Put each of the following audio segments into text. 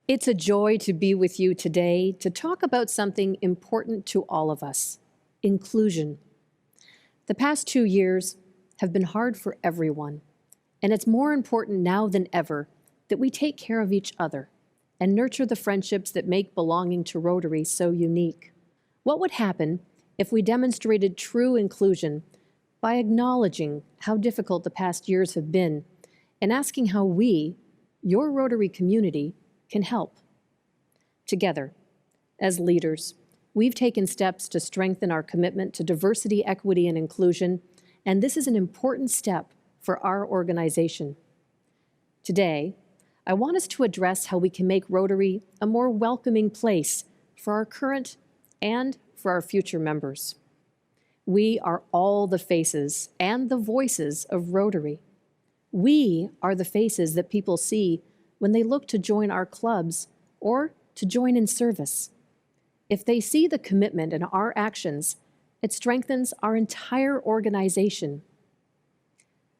It's a joy to be with you today to talk about something important to all of us, inclusion. The past 2 years have been hard for everyone, and it's more important now than ever that we take care of each other and nurture the friendships that make belonging to Rotary so unique. What would happen if we demonstrated true inclusion by acknowledging how difficult the past years have been and asking how we, your Rotary community, can help? Together, as leaders, we've taken steps to strengthen our commitment to diversity, equity, and inclusion, and this is an important step for our organization. Today, I want us to address how we can make Rotary a more welcoming place for our current and for our future members. We are all the faces and the voices of Rotary. We are the faces that people see when they look to join our clubs or to join in service. If they see the commitment in our actions, it strengthens our entire organization.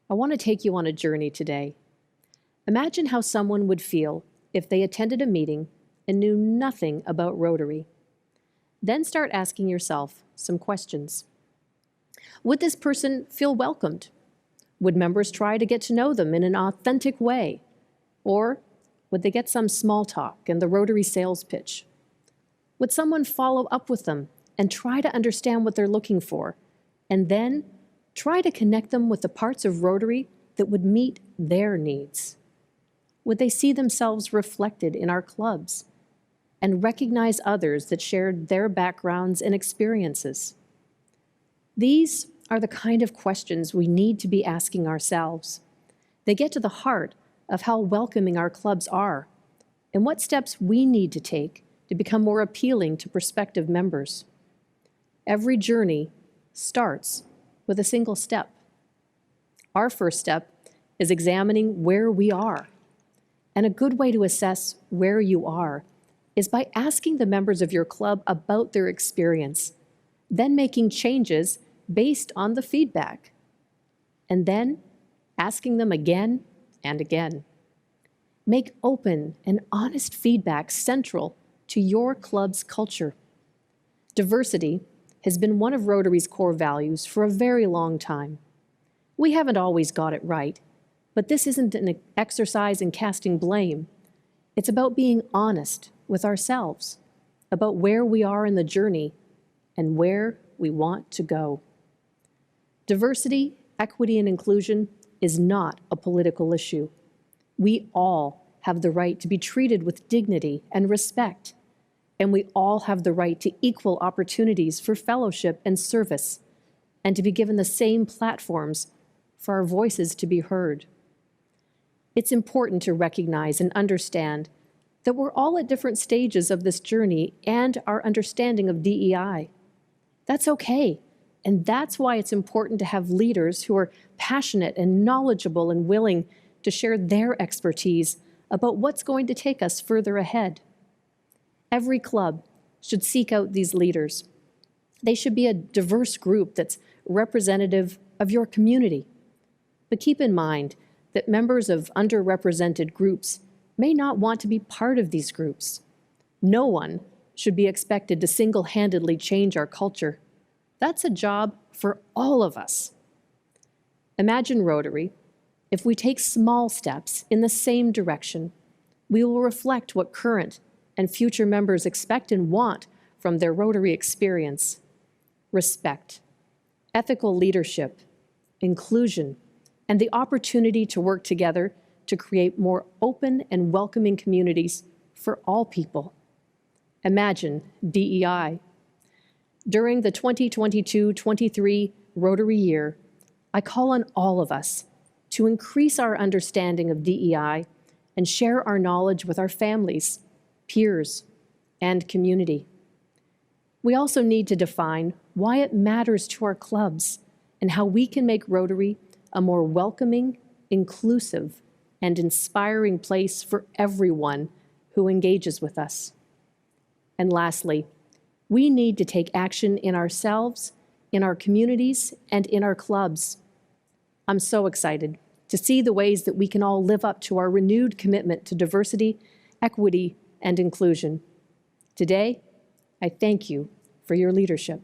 I want to take you on a journey today. Imagine how someone would feel if they attended a meeting and knew nothing about Rotary. Then start asking yourself some questions. Would this person feel welcomed? Would members try to get to know them in an authentic way? Or would they get some small talk and the Rotary sales pitch? Would someone follow up with them and try to understand what they're looking for, and then try to connect them with the parts of Rotary that would meet their needs? Would they see themselves reflected in our clubs and recognize others that shared their backgrounds and experiences? These are the kind of questions we need to be asking ourselves. They get to the heart of how welcoming our clubs are and what steps we need to take to become more appealing to prospective members. Every journey starts with a single step. Our first step is examining where we are. And a good way to assess where you are is by asking the members of your club about their experience, then making changes based on the feedback, and then asking them again and again. Make open and honest feedback central to your club's culture. Diversity has been one of Rotary's core values for a very long time. We haven't always got it right, but this isn't an exercise in casting blame. It's about being honest with ourselves, about where we are in the journey and where we want to go. Diversity, equity, and inclusion is not a political issue. We all have the right to be treated with dignity and respect, and we all have the right to equal opportunities for fellowship and service, and to be given the same platforms for our voices to be heard. It's important to recognize and understand that we're all at different stages of this journey and our understanding of DEI. That's okay, and that's why it's important to have leaders who are passionate and knowledgeable and willing to share their expertise about what's going to take us further ahead. Every club should seek out these leaders. They should be a diverse group that's representative of your community. But keep in mind that members of underrepresented groups may not want to be part of these groups. No one should be expected to single-handedly change our culture. That's a job for all of us. Imagine Rotary. If we take small steps in the same direction, we will reflect what current and future members expect and want from their Rotary experience: respect, ethical leadership, inclusion, and the opportunity to work together to create more open and welcoming communities for all people. Imagine DEI. During the 2022-23 Rotary year, I call on all of us to increase our understanding of DEI and share our knowledge with our families, peers, and community. We also need to define why it matters to our clubs and how we can make Rotary a more welcoming, inclusive, and inspiring place for everyone who engages with us. And lastly, we need to take action in ourselves, in our communities, and in our clubs. I'm so excited to see the ways that we can all live up to our renewed commitment to diversity, equity, and inclusion. Today, I thank you for your leadership.